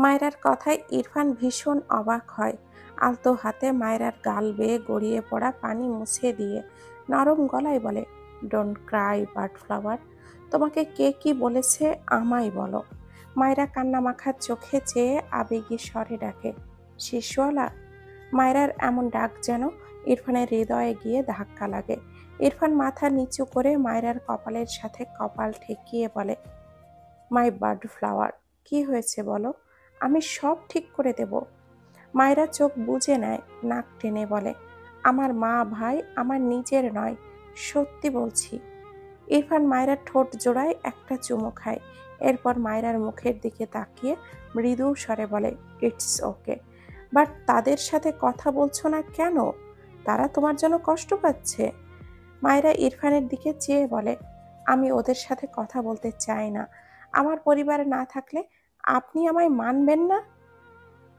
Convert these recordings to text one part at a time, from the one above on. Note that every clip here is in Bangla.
মায়রার কথায় ইরফান ভীষণ অবাক হয়। আলতো হাতে মায়রার গাল বেয়ে গড়িয়ে পড়া পানি মুছে দিয়ে নরম গলায় বলে, ডোন্ট ক্রাই বার্ড ফ্লাওয়ার। তোমাকে কে কি বলেছে আমায় বলো। মায়রা কান্না মাখার চোখে চেয়ে আবেগী স্বরে ডাকে, শিশুয়ালা। মায়রার এমন ডাক যেন ইরফানের হৃদয়ে গিয়ে ধাক্কা লাগে। ইরফান মাথা নিচু করে মায়রার কপালের সাথে কপাল ঠেকিয়ে বলে, মাই বার্ড ফ্লাওয়ার, কি হয়েছে বলো, আমি সব ঠিক করে দেব। মায়েরা চোখ বুজে নেয়, নাক টেনে বলে, আমার মা ভাই আমার নিজের নয়, সত্যি বলছি। ইরফান মায়রার ঠোঁট জোড়ায় একটা চুমু খায়। এরপর মায়রার মুখের দিকে তাকিয়ে মৃদু স্বরে বলে, ইটস ওকে। বাট তাদের সাথে কথা বলছো না কেন? তারা তোমার জন্য কষ্ট পাচ্ছে? মায়রা ইরফানের দিকে চেয়ে বলে, আমি ওদের সাথে কথা বলতে চাই না। আমার পরিবারে না থাকলে আপনি আমায় মানবেন না?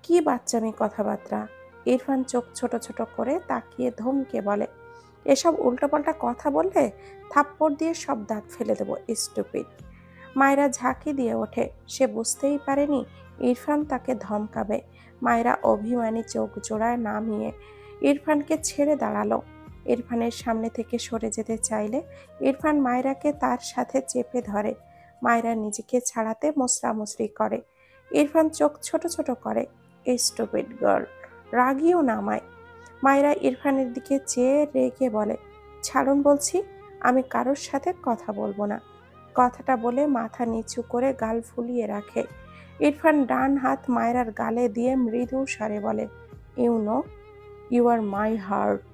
কি বাচ্চামি কথাবার্তা। ইরফান চোখ ছোট ছোট করে তাকিয়ে ধমকে বলে, এসব উল্টোপাল্টা কথা বললে থাপ্পড় দিয়ে সব দাঁত ফেলে দেবো, স্টুপিড। মায়রা ঝাঁকি দিয়ে ওঠে। সে বুঝতেই পারেনি ইরফান তাকে ধমকাবে। মায়রা অভিমানী চোখ জোড়ায় নামিয়ে ইরফানকে ছেড়ে দাঁড়ালো। ইরফানের সামনে থেকে সরে যেতে চাইলে ইরফান মায়রাকে তার সাথে চেপে ধরে। মায়রা নিজেকে ছাড়াতে মোছড়ামুছড়ি করে। ইরফান চোখ ছোট ছোট করে, স্টুপিড গার্ল, রাগিও নামায়। মায়রা ইরফানের দিকে চেয়ে রেগে বলে, ছাড়ুন বলছি, আমি কারোর সাথে কথা বলবো না। কথাটা বলে মাথা নিচু করে গাল ফুলিয়ে রাখে। ইরফান ডান হাত মায়রার গালে দিয়ে মৃদু স্বরে বলে, you know, you are my heart.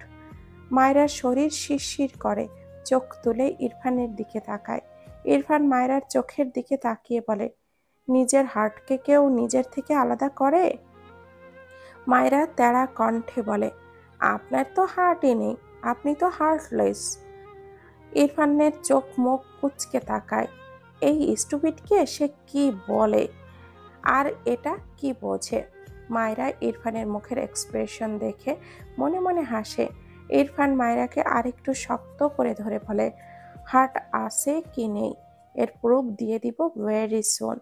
মায়রার শরীর শিরশির করে, চোখ তুলে ইরফানের দিকে তাকায়। ইরফান মায়রার চোখের দিকে তাকিয়ে বলে, নিজের হার্টকে কেউ নিজের থেকে আলাদা করে? মায়রা তেড়া কণ্ঠে বলে, আপনার তো হার্টই নেই, আপনি তো হার্টলেস। ইরফানের চোখ মুখ কুঁচকে তাকায়। এই স্টুপিডকে সে কি বলে, আর এটা কি বোঝে? মায়রা ইরফানের মুখের এক্সপ্রেশন দেখে মনে মনে হাসে। ইরফান মায়রাকে আরেকটু শক্ত করে ধরে বলে, হার্ট আছে কি নেই এর প্রুফ দিয়ে দিব ভেরি সুন।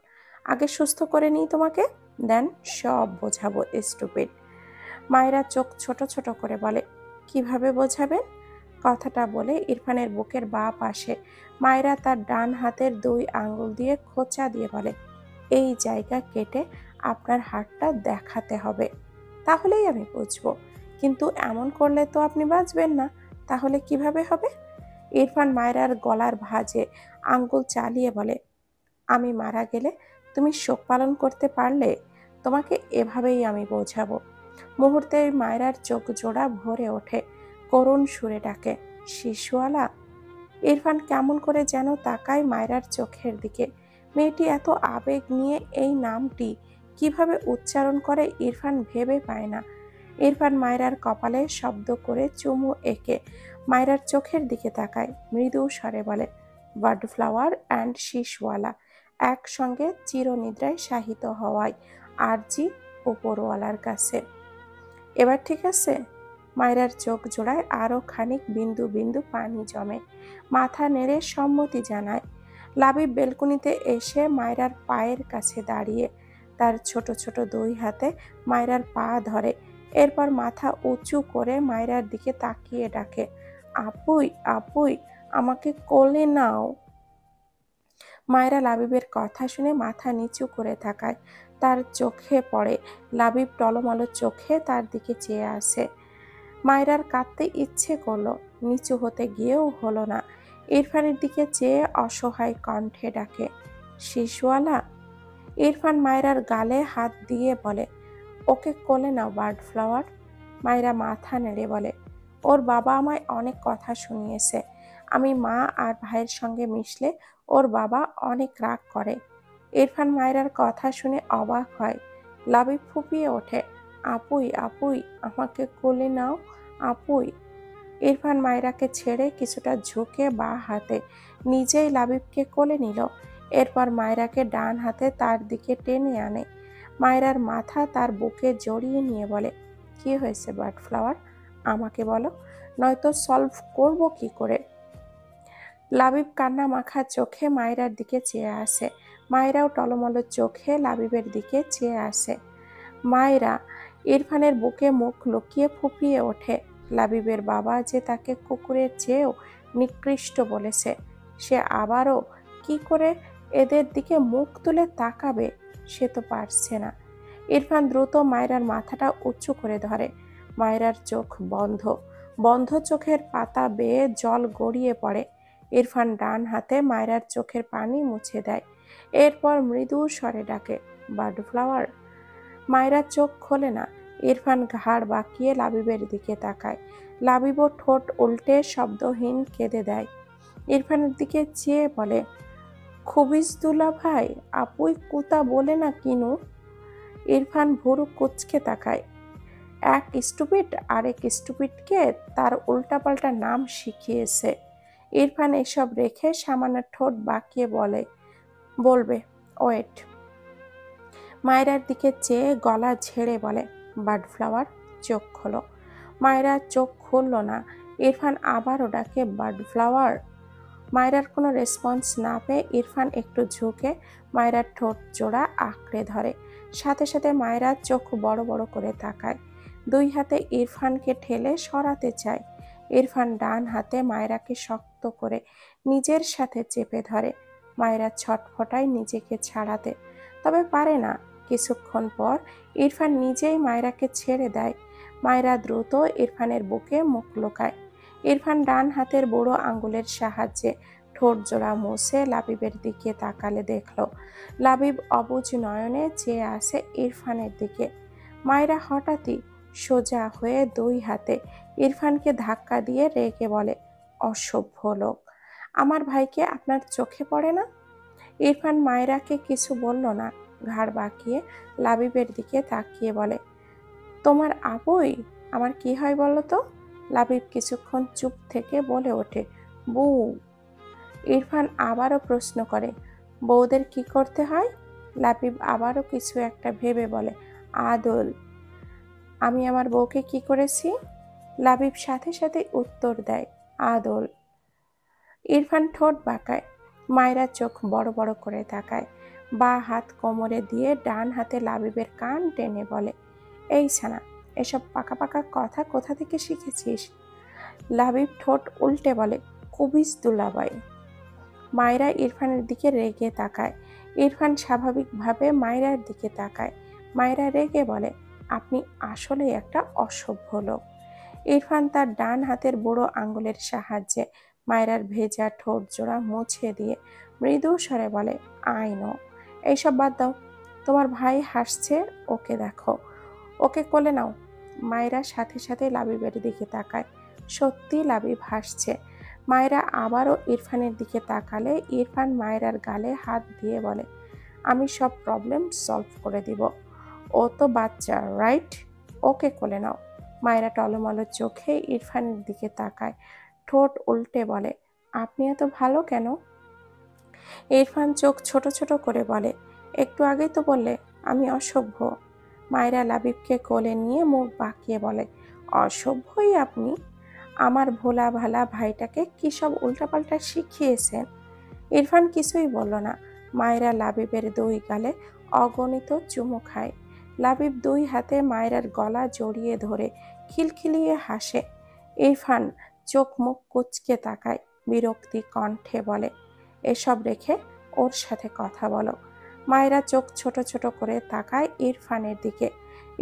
আগে সুস্থ করে নিই তোমাকে, দেন সব বোঝাবো, স্টুপিড। মায়রা চোখ ছোট ছোট করে বলে, কিভাবে বোঝাবেন? কথাটা বলে ইরফানের বুকের বাঁ পাশে মায়রা তার ডান হাতের 2 আঙ্গুল দিয়ে খোঁচা দিয়ে বলে, এই জায়গা কেটে আপনার হাতটা দেখাতে হবে, তাহলেই আমি বুঝবো। কিন্তু এমন করলে তো আপনি বাঁচবেন না, তাহলে কিভাবে হবে? ইরফান মায়রার গলার ভাঁজে আঙ্গুল চালিয়ে বলে, আমি মারা গেলে তুমি শোক পালন করতে পারলে তোমাকে এভাবেই আমি বোঝাবো। মুহূর্তে মায়রার চোখ জোড়া ভরে ওঠে, করুণ সুরে ডাকে, শিশুয়ালা। ইরফান কেমন করে যেন তাকায় মায়রার চোখের দিকে। মেয়েটি এত আবেগ নিয়ে এই নামটি কিভাবে উচ্চারণ করে ইরফান ভেবে পায় না। ইরফান মায়রার কপালে শব্দ করে চুমু এঁকে মায়রার চোখের দিকে তাকায়, মৃদু স্বরে বলে, বার্ড ফ্লাওয়ার অ্যান্ড শিশওয়ালা একসঙ্গে চিরনিদ্রায় শায়িত হওয়ায় আরজি উপরওয়ালার কাছে। এবার ঠিক আছে? মায়রার চোখ জোড়ায় আরো খানিক বিন্দু বিন্দু পানি জমে। মাথা নেড়ে সম্মতি জানায়। লাবিব বেলকুনিতে এসে মায়রার পায়ের কাছে দাঁড়িয়ে তার ছোট ছোট 2 হাতে মায়রার পা ধরে। এরপর মাথা উঁচু করে মায়রার দিকে তাকিয়ে ডাকে, আপুই আপুই, আমাকে কোলে নাও। মায়রা লাবিবের কথা শুনে মাথা নিচু করে তাকায়। তার চোখে পড়ে। লাবিব টলমলো চোখে তার দিকে চেয়ে আসে। মায়রার কাঁদতে ইচ্ছে করলো, নিচু হতে গিয়েও হলো না। ইরফানের দিকে চেয়ে অসহায় কণ্ঠে ডাকে, শিশুয়ালা। ইরফান মায়রার গালে হাত দিয়ে বলে, ওকে কোলে নাও বার্ড ফ্লাওয়ার। মায়রা মাথা নেড়ে বলে, ওর বাবা আমায় অনেক কথা শুনিয়েছে। আমি মা আর ভাইয়ের সঙ্গে মিশলে ওর বাবা অনেক রাগ করে। ইরফান মায়রার কথা শুনে অবাক হয়। লাবিব ফুপিয়ে ওঠে, আপুই আপুই, আমাকে কোলে নাও আপুই। ইরফান মায়রাকে ছেড়ে কিছুটা ঝুঁকে বাঁ হাতে নিজেই লাবিবকে কোলে নিল। এরপর মায়রাকে ডান হাতে তার দিকে টেনে আনে। মায়রার মাথা তার বুকে জড়িয়ে নিয়ে বলে, কি হয়েছে বার্ড ফ্লাওয়ার, আমাকে বলো, নয়তো সলভ করব কি করে। লাবিব কান্না মাখা চোখে মায়রার দিকে চেয়ে আসে। মায়েরাও টলমলো চোখে লাবিবের দিকে চেয়ে আসে। মায়েরা ইরফানের বুকে মুখ লুকিয়ে ফুঁপিয়ে ওঠে। লাবিবের বাবা যে তাকে কুকুরের চেয়েও নিকৃষ্ট বলেছে, সে আবারও কি করে এদের দিকে মুখ তুলে তাকাবে সে তো পারছে না। ইরফান দ্রুত মায়রার মাথাটা উঁচু করে ধরে। মায়রার চোখ বন্ধ, বন্ধ চোখের পাতা বেয়ে জল গড়িয়ে পড়ে। ইরফান ডান হাতে মায়রার চোখের পানি মুছে দেয়, এরপর মৃদু স্বরে ডাকে, বার্ডফ্লাওয়ার। মায়রার চোখ খোলে না। ইরফান ঘাড় বাঁকিয়ে লাবিবের দিকে তাকায়। লাবিবও ঠোঁট উল্টে শব্দহীন কেঁদে দেয়। ইরফানের দিকে চেয়ে বলে, খুবিস দুলা ভাই, আপুই কুতা বলে না কিনু। ইরফান ভুরু কুঁচকে তাকায়। এক স্টুপিড আরেক স্টুপিডকে তার উল্টাপাল্টা নাম শিখিয়েছে। ইরফান এসব রেখে সামান্য ঠোঁট বাঁকিয়ে বলবে, ওয়েট। মায়রার দিকে চেয়ে গলা ঝেড়ে বলে, বার্ডফ্লাওয়ার, চোখ খোলো। মায়রা চোখ খুলল না। ইরফান আবারও ডাকে, বার্ডফ্লাওয়ার। মায়রার কোনো রেসপন্স না পেয়ে ইরফান একটু ঝুঁকে মায়রার ঠোঁট জোড়া আঁকড়ে ধরে। সাথে সাথে মায়রা চোখ বড় বড় করে তাকায়। দুই হাতে ইরফানকে ঠেলে সরাতে চায়। ইরফান ডান হাতে মায়রাকে শক্ত করে নিজের সাথে চেপে ধরে। মায়রা ছটফটায় নিজেকে ছাড়াতে, তবে পারে না। কিছুক্ষণ পর ইরফান নিজেই মায়রাকে ছেড়ে দেয়। মায়রা দ্রুত ইরফানের বুকে মুখ লুকায়। ইরফান ডান হাতের বুড়ো আঙ্গুলের সাহায্যে ঠোঁট জোড়া মুছে লাবিবের দিকে তাকালে দেখল লাবিব অবুঝ নয়নে চেয়ে আসে ইরফানের দিকে। মায়রা হঠাৎই সোজা হয়ে দুই হাতে ইরফানকে ধাক্কা দিয়ে রেগে বলে, অসভ্য লোক, আমার ভাইকে আপনার চোখে পড়ে না? ইরফান মায়রাকে কিছু বলল না, ঘাড় বাঁকিয়ে লাবিবের দিকে তাকিয়ে বলে, তোমার আপুই আমার কি হয় বলো তো? লাবিব কিছুক্ষণ চুপ থেকে বলে ওঠে, বউ। ইরফান আবারও প্রশ্ন করে, বউদের কি করতে হয়? লাবিব আবারও কিছু একটা ভেবে বলে, আদল। আমি আমার বউকে কি করেছি? লাবিব সাথে সাথে উত্তর দেয়, আদল। ইরফান ঠোঁট বাঁকায়। মায়রা চোখ বড় বড় করে তাকায়। বাঁ হাত কোমরে দিয়ে ডান হাতে লাবিবের কান টেনে বলে, এই ছানা, এসব পাকা পাকা কথা কোথা থেকে শিখেছিস? লাবিব ঠোঁট উল্টে বলে, কুবিস দুলাভাই। মায়রা ইরফানের দিকে রেগে তাকায়। ইরফান স্বাভাবিকভাবে মায়রার দিকে তাকায়। মায়রা রেগে বলে, আপনি আসলেই একটা অসভ্য লোক। ইরফান তার ডান হাতের বুড়ো আঙ্গুলের সাহায্যে মায়রার ভেজা ঠোঁট জোড়া মুছে দিয়ে মৃদু স্বরে বলে, আই নো। এইসব বাদ দাও। তোমার ভাই হাসছে, ওকে দেখো, ওকে কোলে নাও। মায়রা সাথে সাথে লাবিবের দিকে তাকায়। সত্যি লাবিব হাসছে। মায়রা আবারও ইরফানের দিকে তাকালে ইরফান মায়রার গালে হাত দিয়ে বলে, আমি সব প্রবলেম সলভ করে দিব। ও তো বাচ্চা, রাইট? ওকে কোলে নাও। মায়রা টলমলো চোখে ইরফানের দিকে তাকায়, ঠোঁট উল্টে বলে, আপনি এত ভালো কেন? ইরফান চোখ ছোট ছোট করে বলে, একটু আগেই তো বললে আমি অসভ্য। মায়রা লাবিবকে কোলে নিয়ে মুখ বাঁকিয়ে বলে, অসভ্যই আপনি? আমার ভোলা ভালা ভাইটাকে কি সব উল্টাপাল্টা শিখিয়েছেন? ইরফান কিছুই বলল না। মায়রা লাবিবের দুই গালে অগণিত চুমু খায়। লাবিব দুই হাতে মায়রার গলা জড়িয়ে ধরে খিলখিলিয়ে হাসে। ইরফান চোখ মুখ কুঁচকে তাকায়, বিরক্তি কণ্ঠে বলে, এসব রেখে ওর সাথে কথা বলো। মায়রা চোখ ছোট ছোট করে তাকায় ইরফানের দিকে।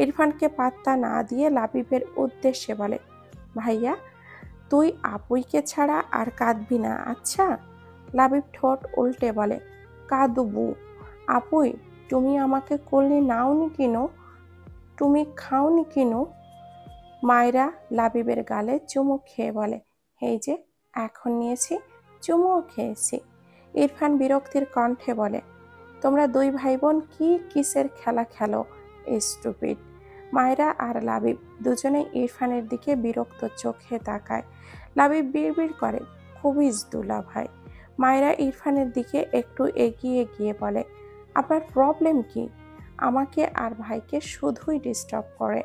ইরফানকে পাত্তা না দিয়ে লাবিবের উদ্দেশ্যে বলে, ভাইয়া, তুই আপুইকে ছাড়া আর কাঁদবি না, আচ্ছা? লাবিব ঠোঁট উল্টে বলে, কাঁদবু? আপুই, তুমি আমাকে কোলে নাওনি কিনো? তুমি খাওনি কিনো? মায়রা লাবিবের গালে চুমু খেয়ে বলে, এই যে এখন নিয়েছি, চুমুও খেয়েছি। ইরফান বিরক্তির কণ্ঠে বলে, তোমরা দুই ভাই বোন কি কিসের খেলা খেলো, স্টুপিড। মায়রা আর লাবিব দুজনেই ইরফানের দিকে বিরক্ত চোখে তাকায়। লাবিব বিড়বিড় করে, খুবই দুলা ভাই। মায়রা ইরফানের দিকে একটু এগিয়ে গিয়ে বলে, আপনার প্রবলেম কি? আমাকে আর ভাইকে শুধুই ডিস্টার্ব করে।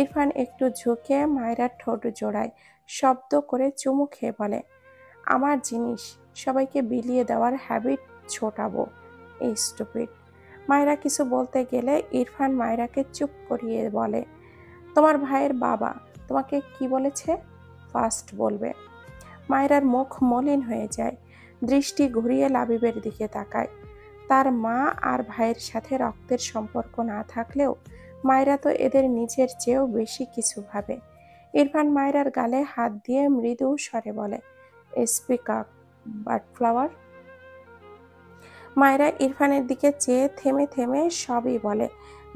ইরফান একটু ঝুঁকে মায়রার ঠোঁট জোড়ায় শব্দ করে চুমু খেয়ে বলে, আমার জিনিস সবাইকে বিলিয়ে দেওয়ার হ্যাবিট ছোটাবো, স্টুপিড। মায়েরা কিছু বলতে গেলে ইরফান মায়েরাকে চুপ করিয়ে বলে, তোমার ভাইয়ের বাবা তোমাকে কি বলেছে ফার্স্ট বলবে। মায়েরার মুখ মলিন হয়ে যায়, দৃষ্টি ঘুরিয়ে লাবিবের দিকে তাকায়। তার মা আর ভাইয়ের সাথে রক্তের সম্পর্ক না থাকলেও মায়েরা তো এদের নিজের চেয়েও বেশি কিছু ভাবে। ইরফান মায়েরার গালে হাত দিয়ে মৃদু স্বরে বলে, স্পিক আপ বাটফ্লাওয়ার। মায়েরা ইরফানের দিকে চেয়ে থেমে থেমে সবই বলে।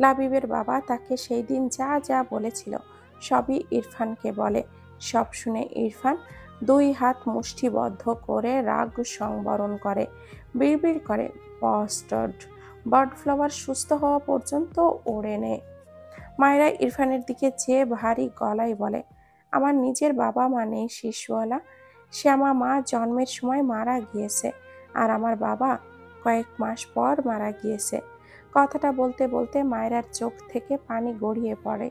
লাবিবের বাবা তাকে সেই দিন যা যা বলেছিল সবই ইরফানকে বলে। সব শুনে ইরফান দুই হাত মুষ্টিবদ্ধ করে রাগ সংবরণ করে, বিড়বিড় করে, বাস্টার্ড, বার্ডফ্লাওয়ার সুস্থ হওয়া পর্যন্ত ওড়ে নে। মায়েরা ইরফানের দিকে চেয়ে ভারী গলায় বলে, আমার নিজের বাবা মা নেই শিশুওয়ালা। সে আমার মা জন্মের সময় মারা গিয়েছে, আর আমার বাবা কয়েক মাস পর মারা গিয়েছে। কথাটা বলতে বলতে মায়েরার চোখ থেকে পানি গড়িয়ে পড়ে।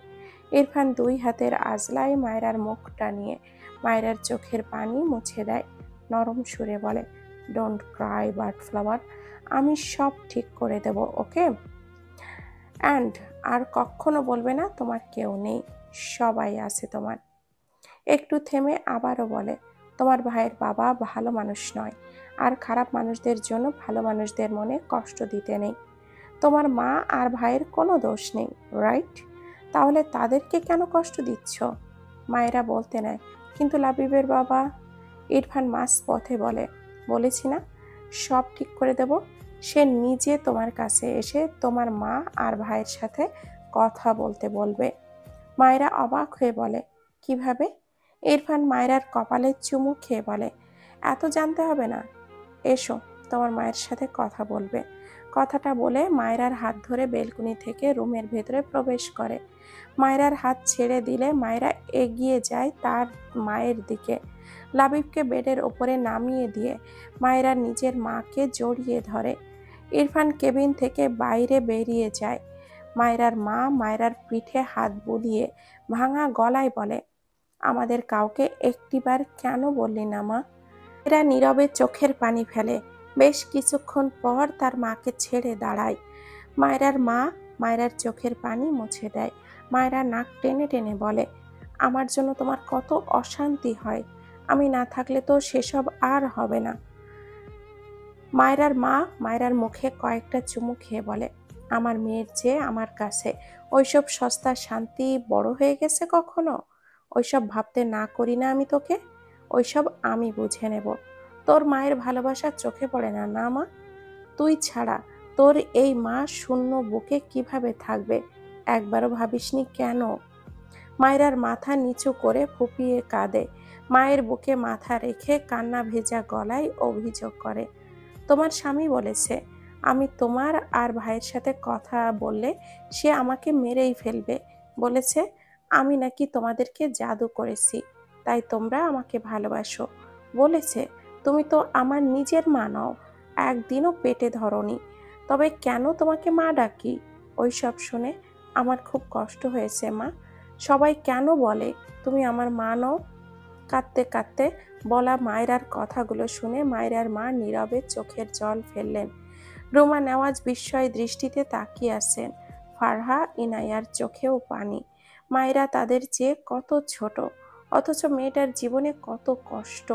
ইরফান দুই হাতের আজলায় মায়েরার মুখটা নিয়ে মায়েরার চোখের পানি মুছে দেয়, নরম সুরে বলে, ডোন্ট ক্রাই বার্ডফ্লাওয়ার, আমি সব ঠিক করে দেব, ওকে? অ্যান্ড আর কখনো বলবে না তোমার কেউ নেই, সবাই আছে তোমার। একটু থেমে আবারও বলে, তোমার ভাইয়ের বাবা ভালো মানুষ নয়, আর খারাপ মানুষদের জন্য ভালো মানুষদের মনে কষ্ট দিতে নেই। তোমার মা আর ভাইয়ের কোনো দোষ নেই, রাইট? তাহলে তাদেরকে কেন কষ্ট দিচ্ছ? মায়েরা বলতে নেয়, কিন্তু লাবিবের বাবা। ইরফান মাঝ পথে বলে, বলেছি না সব ঠিক করে দেব। সে নিজে তোমার কাছে এসে তোমার মা আর ভাইয়ের সাথে কথা বলতে বলবে। মায়েরা অবাক হয়ে বলে, কিভাবে? ইরফান মায়েরার কপালে চুমু খেয়ে বলে, এত জানতে হবে না, এসো তোমার মায়ের সাথে কথা বলবে। কথাটা বলে মায়েরার হাত ধরে বেলকুনি থেকে রুমের ভেতরে প্রবেশ করে। মায়েরার হাত ছেড়ে দিলে মায়েরা এগিয়ে যায় তার মায়ের দিকে। লাবিবকে বেডের ওপরে নামিয়ে দিয়ে মায়েরা নিজের মাকে জড়িয়ে ধরে। ইরফান কেবিন থেকে বাইরে বেরিয়ে যায়। মায়েরার মা মায়েরার পিঠে হাত বুলিয়ে ভাঙা গলায় বলে, আমাদের কাউকে একটিবার কেন বললি না মা? এরা নীরবে চোখের পানি ফেলে। বেশ কিছুক্ষণ পর তার মাকে ছেড়ে দাঁড়ায়। মায়েরার মা মায়েরার চোখের পানি মুছে দেয়। মায়েরা নাক টেনে টেনে বলে, আমার জন্য তোমার কত অশান্তি হয়, আমি না থাকলে তো সেসব আর হবে না। মায়েরার মা মায়েরার মুখে কয়েকটা চুমু খেয়ে বলে, আমার মেয়ের চেয়ে আমার কাছে ওইসব সস্তা শান্তি বড় হয়ে গেছে কখনো? ওইসব ভাবতে না করি না আমি তোকে, ওইসব আমি বুঝে নেব। তোর মায়ের ভালোবাসা চোখে পড়ে না, না মা? তুই ছাড়া তোর এই মা শূন্য বুকে কিভাবে থাকবে, একবারও ভাবিসনি কেন? মায়েরার মাথা নিচু করে ফুপিয়ে কাঁদে। মায়ের বুকে মাথা রেখে কান্না ভেজা গলায় অভিযোগ করে, তোমার স্বামী বলেছে আমি তোমার আর ভাইয়ের সাথে কথা বললে সে আমাকে মেরেই ফেলবে। বলেছে আমি নাকি তোমাদেরকে জাদু করেছি, তাই তোমরা আমাকে ভালোবাসো। বলেছে তুমি তো আমার নিজের মা নও, একদিনও পেটে ধরনি, তবে কেন তোমাকে মা ডাকি? ওইসব শুনে আমার খুব কষ্ট হয়েছে মা। সবাই কেন বলে তুমি আমার মা নও? কাঁদতে কাঁদতে বলা মায়রার কথাগুলো শুনে মায়রার মা নীরবে চোখের জল ফেললেন। রুমা নেওয়াজ বিস্ময় দৃষ্টিতে তাকিয়ে আছেন। ফারহা ইনায়ার চোখেও পানি। মায়রা তাদের চেয়ে কত ছোট, অথচ মেয়েটার জীবনে কত কষ্ট।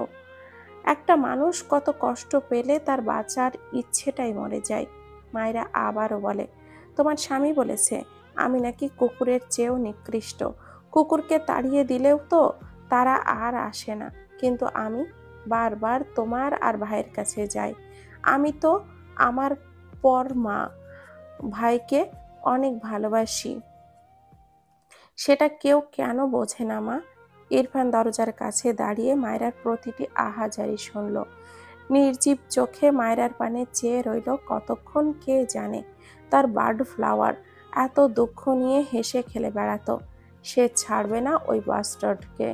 একটা মানুষ কত কষ্ট পেলে তার বাঁচার ইচ্ছেটাই মরে যায়। মায়রা আবারও বলে, তোমার স্বামী বলেছে আমি নাকি কুকুরের চেয়েও নিকৃষ্ট। কুকুরকে তাড়িয়ে দিলেও তো তারা আর আসে না, কিন্তু আমি বারবার তোমার আর ভাইয়ের কাছে যাই। আমি তো আমার পর মা ভাইকে অনেক ভালোবাসি, সেটা কেউ কেন বোঝে না মা? ইরফান দরজার কাছে দাঁড়িয়ে মায়রার প্রতিটি আহাজারি শুনল। নির্জীব চোখে মায়রার পানে চেয়ে রইল কতক্ষণ কে জানে। তার বার্ড ফ্লাওয়ার এত দুঃখ নিয়ে হেসে খেলে বেড়াতো, সে ছাড়বে না ওই বাস্টার্ডকে।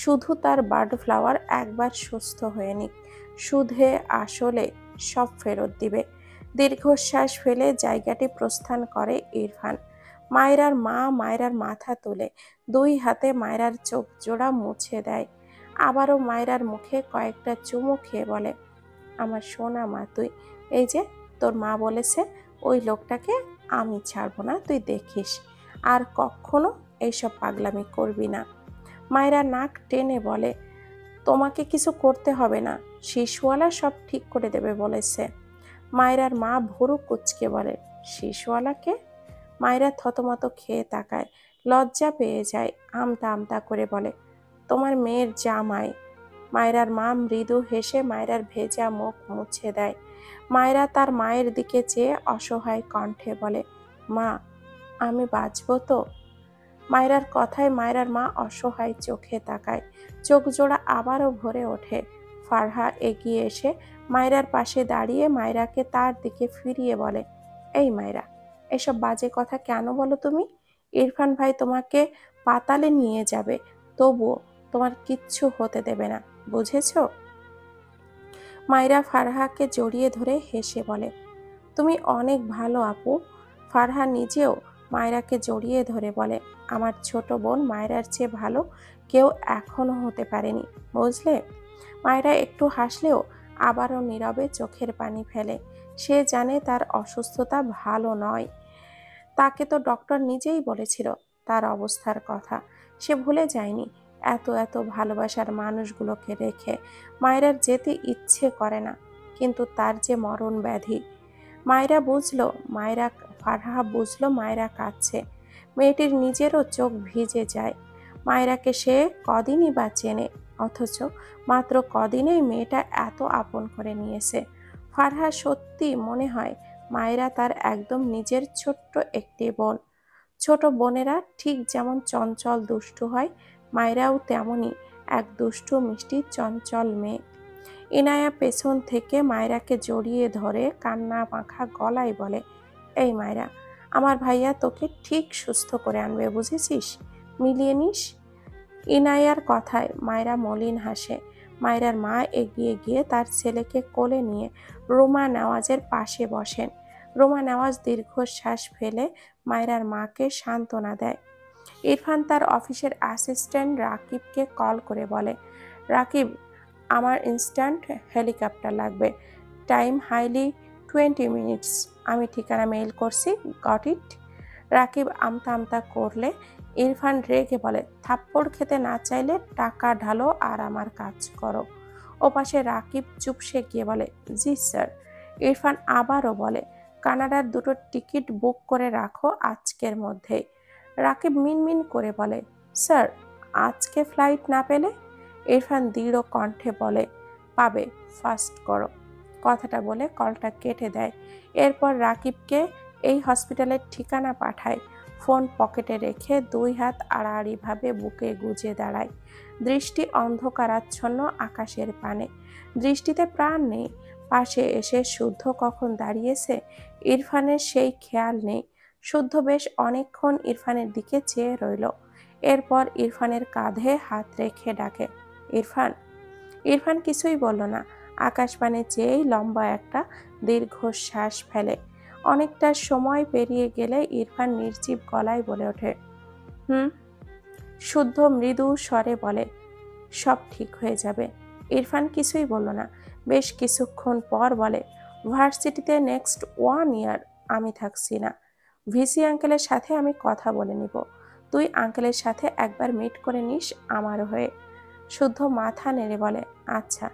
শুধু তার বার্ড ফ্লাওয়ার একবার সুস্থ হয়ে নিক, সুধে আসলে সব ফেরত দিবে। দীর্ঘশ্বাস ফেলে জায়গাটি প্রস্থান করে ইরফান। মায়রার মা মায়রার মাথা তুলে দুই হাতে মায়রার চোখ জোড়া মুছে দেয়। আবারও মায়রার মুখে কয়েকটা চুমু খেয়ে বলে, আমার সোনা মা তুই, এই যে তোর মা বলেছে ওই লোকটাকে আমি ছাড়বো না, তুই দেখিস, আর কখনো এইসব পাগলামি করবি না। মায়েরা নাক টেনে বলে, তোমাকে কিছু করতে হবে না, শিশুওয়ালা সব ঠিক করে দেবে বলেছে। মায়রার মা ভুরু কুঁচকে বলে, শিশুওয়ালাকে? মায়রা থতমত খেয়ে তাকায়, লজ্জা পেয়ে যায়, আমতা আমতা করে বলে, তোমার মেয়ের জামাই। মায়রার মা মৃদু হেসে মায়রার ভেজা মুখ মুছে দেয়। মায়রা তার মায়ের দিকে চেয়ে অসহায় কণ্ঠে বলে, মা, আমি বাঁচব তো? মায়রার কথায় মায়রার মা অসহায় চোখে তাকায়, চোখ জোড়া আবারও ভরে ওঠে। ফারহা এগিয়ে এসে মায়রার পাশে দাঁড়িয়ে মায়রাকে তার দিকে ফিরিয়ে বলে, এই মায়রা, এসব বাজে কথা কেন বলো তুমি? ইরফান ভাই তোমাকে পাতালে নিয়ে যাবে, তবুও তোমার কিচ্ছু হতে দেবে না, বুঝেছো? মায়রা ফারহাকে জড়িয়ে ধরে হেসে বলে, তুমি অনেক ভালো আপু। ফারহা নিজেও মায়রাকে জড়িয়ে ধরে বলে, আমার ছোট বোন মায়রার চেয়ে ভালো কেউ এখনো হতে পারেনি, বুঝলে? মায়রা একটু হাসলেও আবারও নীরবে চোখের পানি ফেলে। সে জানে তার অসুস্থতা ভালো নয়। তাকে তো ডক্টর নিজেই বলেছিল তার অবস্থার কথা। সে ভুলে যায়নি। এত এত ভালোবাসার মানুষগুলোকে রেখে মায়রার যেতে ইচ্ছে করে না, কিন্তু তার যে মরণ ব্যাধি। মায়রা বুঝলো, ফারহা বুঝলো মায়রা কাঁদছে। মেয়েটির নিজেরও চোখ ভিজে যায়। মায়রাকে সে কদিনই বা চেনে, অথচ মাত্র কদিনেই মেয়েটা এত আপন করে নিয়েছে। ফারহা সত্যি মনে হয় মায়রা তার একদম নিজের ছোট্ট একটি বোন। ছোট বোনেরা ঠিক যেমন চঞ্চল দুষ্টু হয়, মায়রাও তেমনই এক দুষ্টু মিষ্টি চঞ্চল মেয়ে। ইনায়া পেছন থেকে মায়রাকে জড়িয়ে ধরে কান্না মাখা গলায় বলে, এই মায়রা, আমার ভাইয়া তোকে ঠিক সুস্থ করে আনবে, বুঝেছিস? মিলিয়ে নিস। ইনায়ার কথায় মায়রা মলিন হাসে। মায়রার মা এগিয়ে গিয়ে তার ছেলেকে কোলে নিয়ে রোমা নেওয়াজের পাশে বসেন। রোমা নেওয়াজ দীর্ঘশ্বাস ফেলে মায়রার মাকে সান্ত্বনা দেয়। ইরফান তার অফিসের অ্যাসিস্ট্যান্ট রাকিবকে কল করে বলে, রাকিব, আমার ইনস্ট্যান্ট হেলিকপ্টার লাগবে, টাইম হাইলি 20 মিনিটস, আমি ঠিকানা মেইল করছি, গট ইট? রাকিব আমতা আমতা করলে ইরফান রেগে বলে, থাপ্পড় খেতে না চাইলে টাকা ঢালো আর আমার কাজ করো। ওপাশে রাকিব চুপসে গিয়ে বলে, জি স্যার। ইরফান আবারও বলে, কানাডার দুটো টিকিট বুক করে রাখো আজকের মধ্যেই। রাকিব মিনমিন করে বলে, স্যার, আজকে ফ্লাইট না পেলে? ইরফান দৃঢ় কণ্ঠে বলে, পাবে, ফাস্ট করো। কথাটা বলে কলটা কেটে দেয়। এরপর রাকিবকে এই হসপিটালের ঠিকানা পাঠায়। ফোন পকেটে রেখে দুই হাত আড়াআড়িভাবে বুকে গুজে দাঁড়ায়। দৃষ্টি অন্ধকারাচ্ছন্ন আকাশের পানে, দৃষ্টিতে প্রাণ নেই। পাশে এসে শুদ্ধ কখন দাঁড়িয়েছে ইরফানের সেই খেয়াল নেই। শুদ্ধ বেশ অনেকক্ষণ ইরফানের দিকে চেয়ে রইল। এরপর ইরফানের কাঁধে হাত রেখে ডাকে, ইরফান। ইরফান কিছুই বলল না, আকাশপানে চেয়েই লম্বা একটা দীর্ঘশ্বাস ফেলে। অনেকটা সময় পেরিয়ে গেলে ইরফান নির্জীব গলায় বলে ওঠে, হুম। শুদ্ধ মৃদু স্বরে বলে, সব ঠিক হয়ে যাবে। ইরফান কিছুই বলল না। বেশ কিছুক্ষণ পর বলে, ভার্সিটিতে নেক্সট 1 ইয়ার আমি থাকছি না। ভিসি আঙ্কেলের সাথে আমি কথা বলে নিব। তুই আঙ্কেলের সাথে একবার মিট করে নিস আমার হয়ে। শুদ্ধ মাথা নেড়ে বলে, আচ্ছা।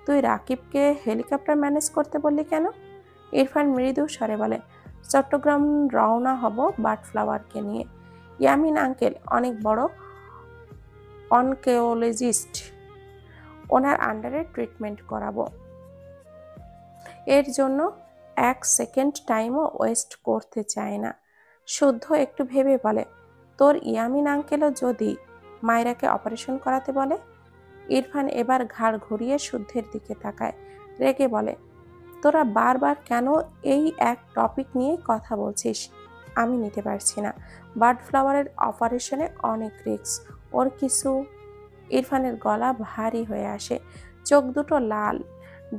তুই রাকিবকে হেলিকপ্টার ম্যানেজ করতে বললি কেন? ইরফান মৃদু স্বরে বলে, চট্টগ্রাম রওনা হব বার্ডফ্লাওয়ারকে নিয়ে। ইয়ামিন আঙ্কেল অনেক বড় অনকোলজিস্ট, ওনার আন্ডারে ট্রিটমেন্ট করাবো। এর জন্য 1 সেকেন্ড টাইমও ওয়েস্ট করতে চায় না। শুদ্ধ একটু ভেবে বলে, তোর ইয়ামিন আঙ্কেলও যদি মায়রাকে অপারেশন করাতে বলে? ইরফান এবার ঘাড় ঘুরিয়ে শুদ্ধের দিকে তাকায়, রেগে বলে, তোরা বারবার কেন এই এক টপিক নিয়ে কথা বলছিস? আমি নিতে পারছি না। বার্ডফ্লাওয়ারের অপারেশনে অনেক রিস্ক, ওর কিছু। ইরফানের গলা ভারী হয়ে আসে, চোখ দুটো লাল।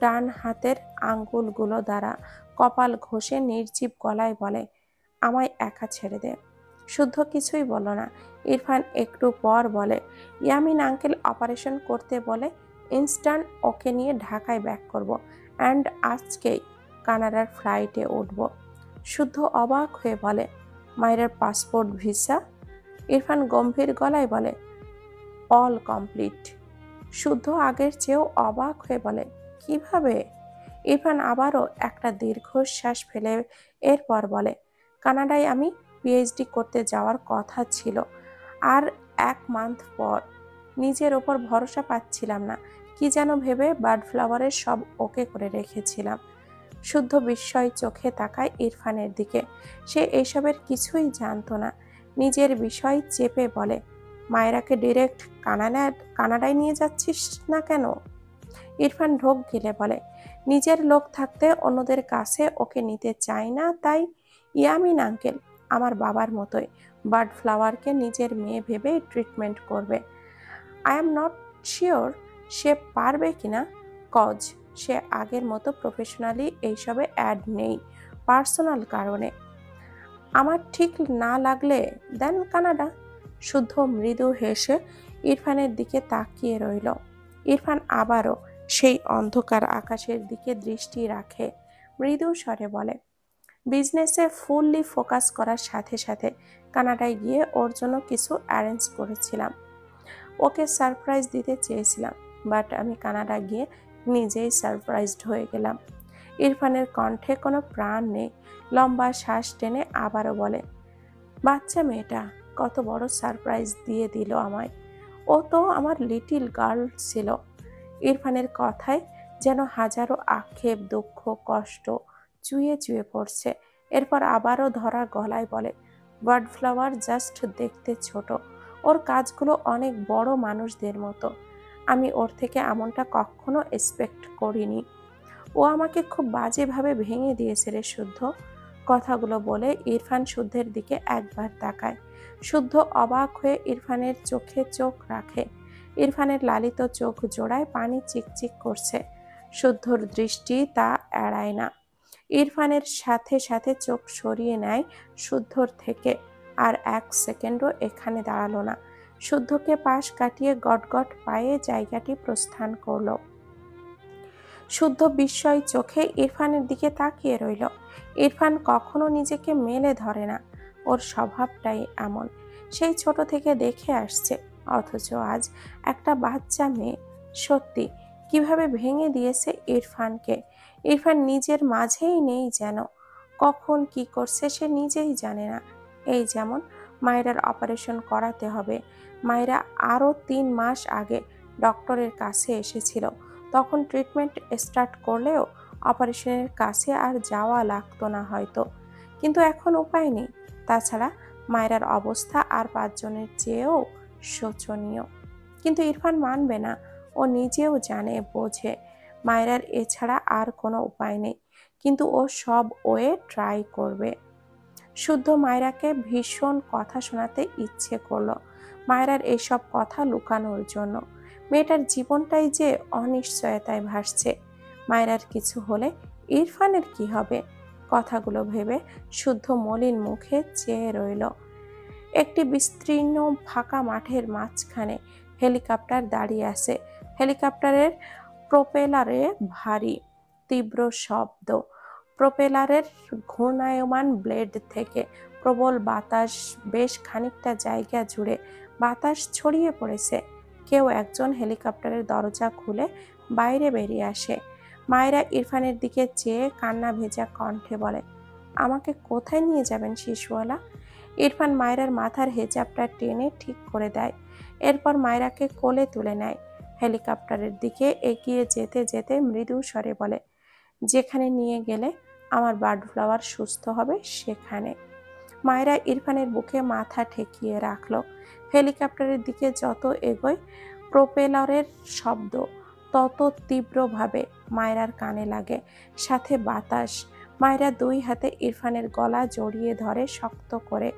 ডান হাতের আঙ্গুলগুলো দ্বারা কপাল ঘষে নির্জীব গলায় বলে, আমায় একা ছেড়ে দে। শুদ্ধ কিছুই বলল না। ইরফান একটু পর বলে, ইয়ামিন আঙ্কেল অপারেশন করতে বলে ইনস্ট্যান্ট ওকে নিয়ে ঢাকায় ব্যাক করব, অ্যান্ড আজকেই। কানাডার ফ্লাইটে উঠব। শুদ্ধ অবাক হয়ে বলে, মায়েরার পাসপোর্ট, ভিসা? ইরফান গম্ভীর গলায় বলে, অল কমপ্লিট। শুদ্ধ আগের চেয়েও অবাক হয়ে বলে, কিভাবে? ইরফান আবারও একটা দীর্ঘশ্বাস ফেলে এরপর বলে, কানাডায় আমি পিএইচডি করতে যাওয়ার কথা ছিল, আর 1 মান্থ পর। নিজের ওপর ভরসা পাচ্ছিলাম না, কি যেন ভেবে বার্ড ফ্লাওয়ারের সব ওকে করে রেখেছিলাম। শুদ্ধ বিস্ময় চোখে তাকায় ইরফানের দিকে। সে এসবের কিছুই জানতো না। নিজের বিষয় চেপে বলে, মায়েরাকে ডিরেক্ট কানাডায় নিয়ে যাচ্ছিস না কেন? ইরফান ঢোক গিলে বলে, নিজের লোক থাকতে অন্যদের কাছে ওকে নিতে চাই না, তাই। ইয়ামিন আঙ্কেল আমার বাবার মতোই বার্ড ফ্লাওয়ারকে নিজের মেয়ে ভেবে ট্রিটমেন্ট করবে। আই এম নট শিওর সে পারবে কিনা, কজ সে আগের মতো প্রফেশনালি এইসবে অ্যাড নেই, পার্সোনাল কারণে। আমার ঠিক না লাগলে দেন কানাডা। শুদ্ধ মৃদু হেসে ইরফানের দিকে তাকিয়ে রইল। ইরফান আবারও সেই অন্ধকার আকাশের দিকে দৃষ্টি রাখে, মৃদু স্বরে বলে, বিজনেসে ফুললি ফোকাস করার সাথে সাথে কানাডায় গিয়ে ওর জন্য কিছু অ্যারেঞ্জ করেছিলাম। ওকে সারপ্রাইজ দিতে চেয়েছিলাম, বাট আমি কানাডা গিয়ে নিজেই সারপ্রাইজড হয়ে গেলাম। ইরফানের কণ্ঠে কোনো প্রাণ নেই। লম্বা শ্বাস টেনে আবারও বলে, বাচ্চা মেয়েটা কত বড় সারপ্রাইজ দিয়ে দিল আমায়। ও তো আমার লিটিল গার্ল ছিল। ইরফানের কথায় যেন হাজারো আক্ষেপ, দুঃখ, কষ্ট চুয়ে চুয়ে পড়ছে। এরপর আবারও ধরা গলায় বলে, বার্ড ফ্লাওয়ার জাস্ট দেখতে ছোট, ওর কাজগুলো অনেক বড় মানুষদের মতো। আমি ওর থেকে এমনটা কখনো এক্সপেক্ট করিনি। ও আমাকে খুব বাজেভাবে ভেঙে দিয়েছে রে শুদ্ধ। কথাগুলো বলে ইরফান শুদ্ধের দিকে একবার তাকায়। শুদ্ধ অবাক হয়ে ইরফানের চোখে চোখ রাখে। ইরফানের লালিত চোখ জোড়ায় পানি চিকচিক করছে। শুদ্ধর দৃষ্টি তা এড়ায় না। ইরফানের সাথে সাথে চোখ সরিয়ে নেয় শুদ্ধর থেকে, আর 1 সেকেন্ডও এখানে দাঁড়ালো না। শুদ্ধকে পাশ কাটিয়ে গটগট পায়ে জায়গাটি প্রস্থান করল। শুদ্ধ বিস্ময় চোখে ইরফানের দিকে তাকিয়ে রইল। ইরফান কখনো নিজেকে মেলে ধরে না, ওর স্বভাবটাই এমন। সেই ছোট থেকে দেখে আসছে, অথচ আজ একটা বাচ্চা মেয়ে সত্যি কিভাবে ভেঙে দিয়েছে ইরফানকে। ইরফান নিজের মাঝেই নেই যেন, কখন কি করছে সে নিজেই জানে না। এই যেমন মায়েরার অপারেশন করাতে হবে। মায়েরা আরও 3 মাস আগে ডক্টরের কাছে এসেছিল, তখন ট্রিটমেন্ট স্টার্ট করলেও অপারেশনের কাছে আর যাওয়া লাগতো না হয়তো, কিন্তু এখন উপায় নেই। তাছাড়া মায়েরার অবস্থা আর 5 জনের চেয়েও শোচনীয়। কিন্তু ইরফান মানবে না, ও নিজেও জানে, বোঝে মায়েরার এছাড়া আর কোনো উপায় নেই, কিন্তু ও সব ওয়ে ট্রাই করবে। শুদ্ধ মায়েরাকে ভীষণ কথা শোনাতে ইচ্ছে করলো, মায়েরার এইসব কথা লুকানোর জন্য। মেয়েটার জীবনটাই যে অনিশ্চয়তায় ভাসছে। মায়েরার কিছু হলে ইরফানের কি হবে? কথাগুলো ভেবে শুদ্ধ মলিন মুখে চেয়ে রইল। একটি বিস্তীর্ণ ফাঁকা মাঠের মাঝখানে হেলিকপ্টার দাঁড়িয়ে আছে। হেলিকপ্টারের প্রোপেলারে ভারী তীব্র শব্দ। প্রোপেলারের ঘূর্ণায়মান ব্লেড থেকে প্রবল বাতাস, বেশ খানিকটা জায়গা জুড়ে বাতাস ছড়িয়ে পড়েছে। কেউ একজন হেলিকপ্টারের দরজা খুলে বাইরে বেরিয়ে আসে। মায়েরা ইরফানের দিকে চেয়ে কান্না ভেজা কণ্ঠে বলে, আমাকে কোথায় নিয়ে যাবেন শিশুওয়ালা? ইরফান মায়েরার মাথার হেজাবটা টেনে ঠিক করে দেয়। এরপর মায়েরাকে কোলে তুলে নেয়। হেলিকপ্টারের দিকে এগিয়ে যেতে যেতে মৃদু স্বরে বলে, যেখানে নিয়ে গেলে আমার বার্ড ফ্লাওয়ার সুস্থ হবে সেখানে। মায়েরা ইরফানের বুকে মাথা ঠেকিয়ে রাখলো। হেলিকপ্টারের দিকে যত এগোয় প্রোপেলারের শব্দ তত তীব্রভাবে মায়েরার কানে লাগে, সাথে বাতাস। মায়েরা 2 হাতে ইরফানের গলা জড়িয়ে ধরে শক্ত করে।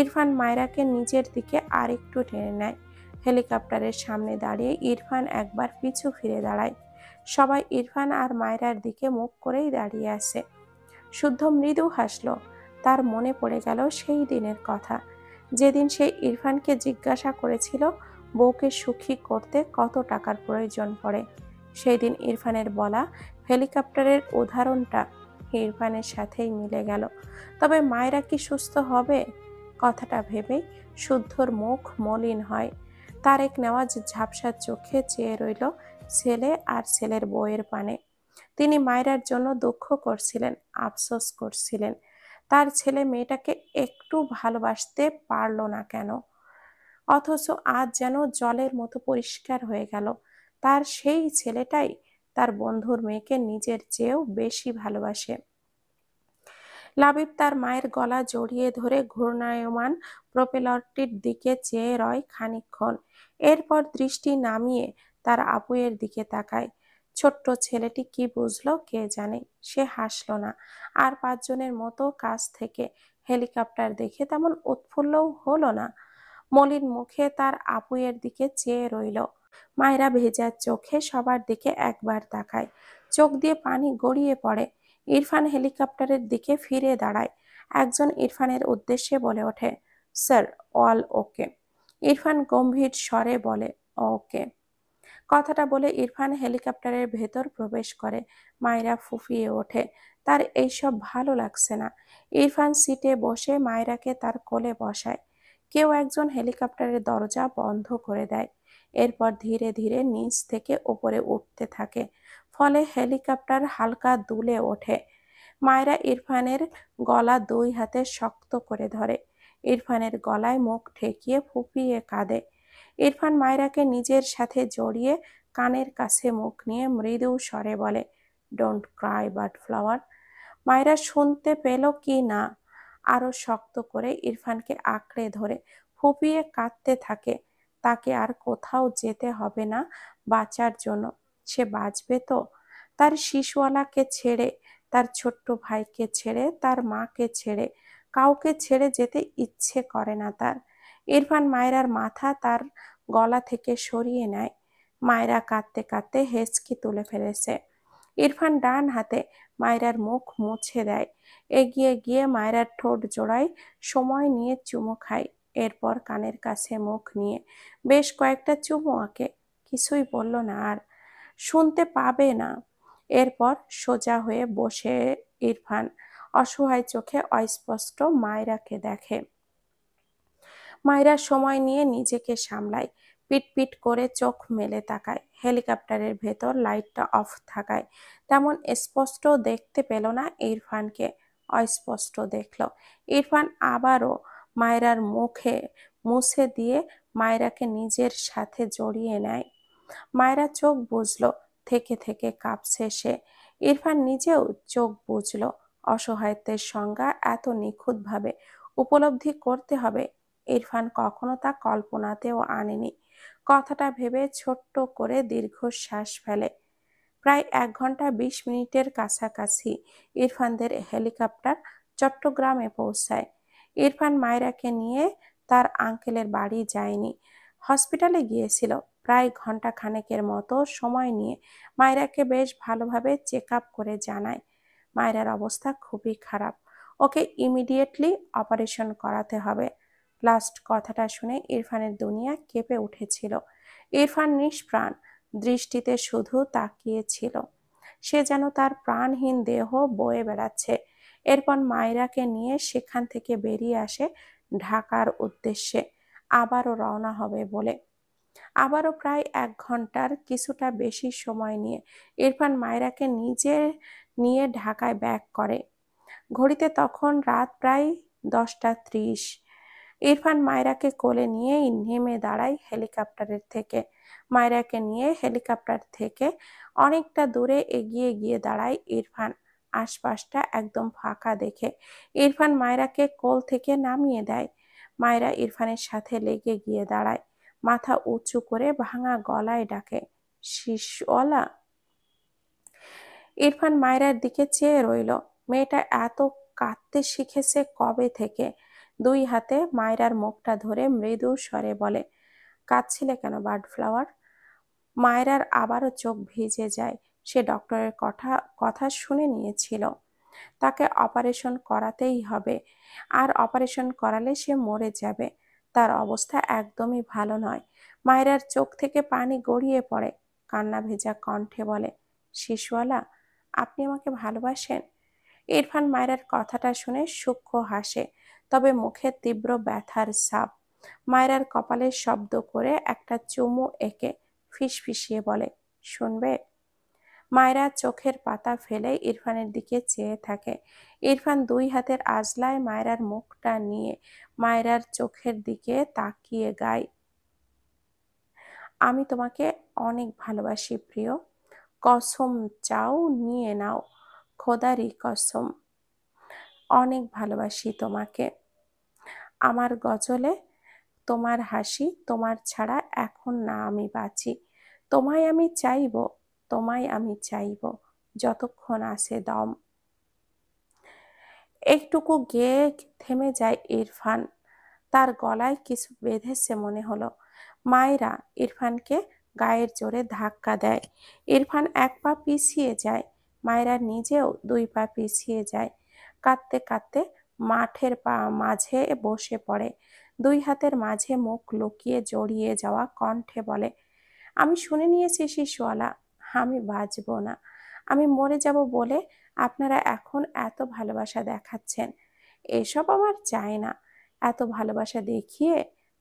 ইরফান মায়েরাকে নিজের দিকে আরেকটু টেনে নেয়। হেলিকপ্টারের সামনে দাঁড়িয়ে ইরফান একবার পিছু ফিরে দাঁড়ায়। সবাই ইরফান আর মায়েরার দিকে মুখ করেই দাঁড়িয়ে আছে। শুদ্ধ মৃদু হাসল। তার মনে পড়ে গেল সেই দিনের কথা, যেদিন সে ইরফানকে জিজ্ঞাসা করেছিল বউকে সুখী করতে কত টাকার প্রয়োজন পড়ে। সেই দিন ইরফানের বলা হেলিকপ্টারের উদাহরণটা ইরফানের সাথেই মিলে গেল। তবে মায়েরা কি সুস্থ হবে? কথাটা ভেবেই শুদ্ধর মুখ মলিন হয়। তারেক নেওয়াজ ঝাপসা চোখে চেয়ে রইল ছেলে আর ছেলের বউয়ের পানে। তিনি মায়রার জন্য দুঃখ করছিলেন, আফসোস করছিলেন। তার ছেলে মেয়েটাকে একটু ভালোবাসতে পারল না কেন? অথচ আজ যেন জলের মতো পরিষ্কার হয়ে গেল তার সেই ছেলেটাই তার বন্ধুর মেয়েকে নিজের চেয়েও বেশি ভালোবাসে। লাবিব তার মায়ের গলা জড়িয়ে ধরে ঘূর্ণায়মান প্রপেলরটির দিকে চেয়ে রয় খানিকক্ষণ। এরপর দৃষ্টি নামিয়ে তার আপুয়ের দিকে তাকায়। ছোট্ট ছেলেটি কি বুঝলো কে জানে। সে হাসল না, আর পাঁচজনের মতো কাছ থেকে হেলিকপ্টার দেখে তেমন উৎফুল্লও হলো না। মলিন মুখে তার আপুয়ের দিকে চেয়ে রইল। মায়েরা ভেজা চোখে সবার দিকে একবার তাকায়, চোখ দিয়ে পানি গড়িয়ে পড়ে। ইরফান হেলিকপ্টারের দিকে ফিরে দাঁড়ায়। একজন ইরফানের উদ্দেশ্যে বলে ওঠে, স্যার, অল ওকে। ইরফান গম্ভীর স্বরে বলে, ওকে। কথাটা বলে ইরফান হেলিকপ্টারের ভেতর প্রবেশ করে। মায়েরা ফুঁফিয়ে ওঠে। তার এইসব ভালো লাগছে না। ইরফান সিটে বসে মায়েরাকে তার কোলে বসায়। কেউ একজন হেলিকপ্টারের দরজা বন্ধ করে দেয়। এরপর ধীরে ধীরে নিচ থেকে উপরে উঠতে থাকে। ফলে হেলিকপ্টার হালকা দুলে ওঠে। মায়েরা ইরফানের গলা দুই হাতে শক্ত করে ধরে। ইরফানের গলায় মুখ ঠেকিয়ে ফুঁপিয়ে কাঁদে। ইরফান মায়রাকে নিজের সাথে জড়িয়ে কানের কাছে মুখ নিয়ে মৃদু স্বরে বলে, ডোন্ট ক্রাই বাট ফ্লাওয়ার। মায়রা শুনতে পেল কি না, আরো শক্ত করে ইরফানকে আঁকড়ে ধরে ফুঁপিয়ে কাঁদতে থাকে। তাকে আর কোথাও যেতে হবে না বাঁচার জন্য। সে বাঁচবে তো? তার শিশুওয়ালাকে ছেড়ে, তার ছোট্ট ভাইকে ছেড়ে, তার মাকে ছেড়ে কাউকে ছেড়ে যেতে ইচ্ছে করে না তার। ইরফান মায়রার মাথা তার গলা থেকে সরিয়ে নেয়। মায়রা কাঁদতে কাঁদতে হেঁচকি তুলে ফেলেছে। ইরফান ডান হাতে মায়রার মুখ মুছে দেয়। এগিয়ে গিয়ে মায়রার ঠোঁট জোড়ায় সময় নিয়ে চুমু খায়। এরপর কানের কাছে মুখ নিয়ে বেশ কয়েকটা চুমু আঁকে। কিছুই বলল না আর, শুনতে পাবে না। এরপর সোজা হয়ে বসে ইরফান অসহায় চোখে অস্পষ্ট মায়রাকে দেখে। মায়রা সময় নিয়ে নিজেকে সামলায়, পিট করে চোখ মেলে তাকায়। হেলিকপ্টারের ভেতর লাইটটা অফ থাকায় তেমন স্পষ্ট দেখতে পেল না ইরফানকে। অস্পষ্ট দেখল। ইরফান আবারও মায়রার মুখে মুছে দিয়ে মায়রাকে নিজের সাথে জড়িয়ে নেয়। মায়রা চোখ বুজল, থেকে থেকে কাঁপছে সে। ইরফান নিজেও চোখ বুজল। অসহায়ত্বের সংজ্ঞা এত নিখুঁতভাবে উপলব্ধি করতে হবে, ইরফান কখনো তা কল্পনাতেও আনেনি। কথাটা ভেবে ছোট্ট করে দীর্ঘশ্বাস ফেলে। প্রায় 1 ঘন্টা 20 মিনিটের কাছাকাছি ইরফানদের হেলিকপ্টার চট্টগ্রামে পৌঁছায়। ইরফান মায়রাকে নিয়ে তার আঙ্কেলের বাড়ি যায়নি, হসপিটালে গিয়েছিল। প্রায় ঘন্টা খানেকের মতো সময় নিয়ে মায়রাকে বেশ ভালোভাবে চেক আপ করে জানায়, মায়রার অবস্থা খুবই খারাপ, ওকে ইমিডিয়েটলি অপারেশন করাতে হবে। লাস্ট কথাটা শুনে ইরফানের দুনিয়া কেঁপে উঠেছিল। ইরফান নিষ্প্রাণ দৃষ্টিতে শুধু তাকিয়েছিল। সে যেন তার প্রাণহীন দেহ বয়ে বেড়াচ্ছে। এরপর মায়রাকে নিয়ে সেখান থেকে বেরিয়ে আসে ঢাকার উদ্দেশ্যে, আবারও রওনা হবে বলে। আবারও প্রায় 1 ঘন্টার কিছুটা বেশি সময় নিয়ে ইরফান মায়রাকে নিজে নিয়ে ঢাকায় ব্যাক করে। ঘড়িতে তখন রাত প্রায় 10টা 30। ইরফান মায়রাকে কোলে নিয়েই নেমে দাঁড়ায় হেলিকপ্টারের থেকে। মায়রাকে নিয়ে হেলিকপ্টার থেকে অনেকটা দূরে এগিয়ে গিয়ে দাঁড়ায় ইরফান। আশপাশটা একদম ফাঁকা দেখে ইরফান মায়রাকে কোল থেকে নামিয়ে দেয়। মায়রা ইরফানের সাথে লেগে গিয়ে দাঁড়ায়, মাথা উঁচু করে ভাঙা গলায় ডাকে, শিশওয়ালা। ইরফান মায়রার দিকে চেয়ে রইল। মেয়েটা এত কাঁদতে শিখেছে কবে থেকে? দুই হাতে মায়রার মুখটা ধরে মৃদু স্বরে বলে, কাঁদছিলে কেন বার্ড ফ্লাওয়ার? মায়রার আবারও চোখ ভিজে যায়। সে ডক্টরের কথা কথা শুনে নিয়েছিল, তাকে অপারেশন করাতেই হবে, আর অপারেশন করালে সে মরে যাবে। তার অবস্থা একদমই ভালো নয়। মায়রার চোখ থেকে পানি গড়িয়ে পড়ে। কান্না ভেজা কণ্ঠে বলে, শিশুওয়ালা, আপনি আমাকে ভালোবাসেন? ইরফান মায়রার কথাটা শুনে সূক্ষ্ম হাসে, তবে মুখে তীব্র ব্যথার ছাপ। মায়রার কপালে শব্দ করে একটা চুমু এঁকে ফিসফিসিয়ে বলে, শুনবে? মায়রা চোখের পাতা ফেলে ইরফানের দিকে চেয়ে থাকে। ইরফান দুই হাতের আঁজলায় মায়রার মুখটা নিয়ে মায়রার চোখের দিকে তাকিয়ে গায়, আমি তোমাকে অনেক ভালোবাসি প্রিয়। কসম চাও নিয়ে নাও, খোদারই কসম। অনেক ভালোবাসি তোমাকে। আমার গজলে তোমার হাসি, তোমার ছাড়া এখন না আমি বাঁচি। তোমায় আমি চাইব, তোমায় আমি চাইব, যতক্ষণ আছে দম। একটুকু গেয়ে থেমে যায় ইরফান। তার গলায় কিছু বেঁধেছে মনে হলো। মায়রা ইরফানকে গায়ের জোরে ধাক্কা দেয়। ইরফান এক পা পিছিয়ে যায়। মায়রা নিজেও দুই পা পিছিয়ে যায়। কাঁদতে কাঁদতে মাঠের মাঝে বসে পড়ে। দুই হাতের মাঝে মুখ লুকিয়ে জড়িয়ে যাওয়া কণ্ঠে বলে, আমি শুনে নিয়েছি শিশুওয়ালা, আমি বাঁচব না। আমি মরে যাব বলে আপনারা এখন এত ভালোবাসা দেখাচ্ছেন। এসব আমার চাই না। এত ভালোবাসা দেখিয়ে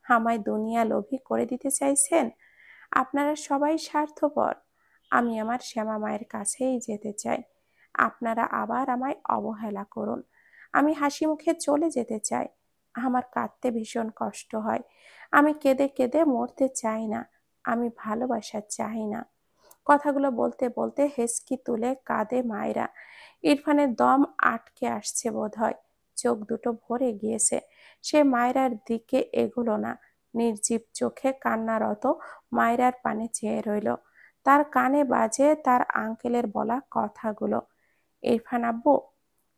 আমায় দুনিয়া লোভী করে দিতে চাইছেন? আপনারা সবাই স্বার্থপর। আমি আমার শ্যামা মায়ের কাছেই যেতে চাই। আপনারা আবার আমায় অবহেলা করুন। আমি হাসি মুখে চলে যেতে চাই। আমার কাঁদতে ভীষণ কষ্ট হয়। আমি কেঁদে কেঁদে মরতে চাই না। আমি ভালোবাসা চাই না। কথাগুলো বলতে বলতে হেঁচকি তুলে কাঁদে মায়রা। ইরফানের দম আটকে আসছে বোধহয়। চোখ দুটো ভরে গিয়েছে। সে মায়রার দিকে এগোলো না। নির্জীব চোখে কান্নারত মায়রার পানে চেয়ে রইল। তার কানে বাজে তার আঙ্কেলের বলা কথাগুলো, ইরফান আব্বু,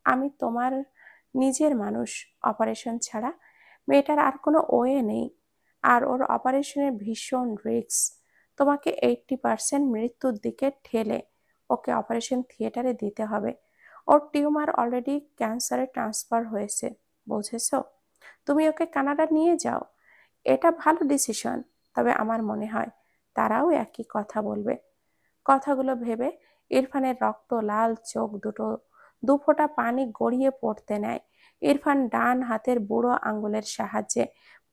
আমি তোমার নিজের মানুষ। অপারেশন ছাড়া মেয়েটার আর কোনো ওয়ে নেই। আর ওর অপারেশনের ভীষণ রিস্ক। তোমাকে 80% মৃত্যুর দিকে ঠেলে ওকে অপারেশন থিয়েটারে দিতে হবে। ওর টিউমার অলরেডি ক্যান্সারে ট্রান্সফার হয়েছে, বুঝেছো? তুমি ওকে কানাডা নিয়ে যাও। এটা ভালো ডিসিশন। তবে আমার মনে হয় তারাও একই কথা বলবে। কথাগুলো ভেবে ইরফানের রক্ত লাল চোখ দুটো দুফোঁটা পানি গড়িয়ে পড়তে নেয়। ইরফান ডান হাতের বুড়ো আঙ্গুলের সাহায্যে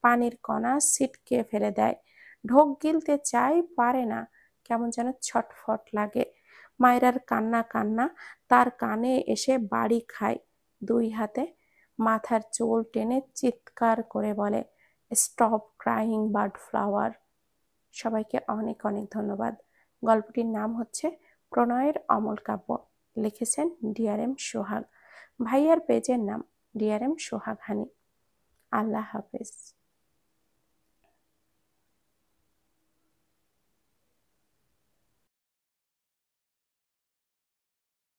পানির কণা ছিটকে ফেলে দেয়। ঢোক গিলতে চাই, পারে না। কেমন যেন ছটফট লাগে। মায়রার কান্না কান্না তার কানে এসে বাড়ি খায়। দুই হাতে মাথার চুল টেনে চিৎকার করে বলে, স্টপ ক্রাইং বার্ড ফ্লাওয়ার। সবাইকে অনেক অনেক ধন্যবাদ। গল্পটির নাম হচ্ছে প্রণয়ের অমল কাব্য। লিখেছেন ডিআরএম সোহাগ। ভাইয়ার পেজের নাম ডিআরএম সোহাগ হানি। আল্লাহ হাফেজ।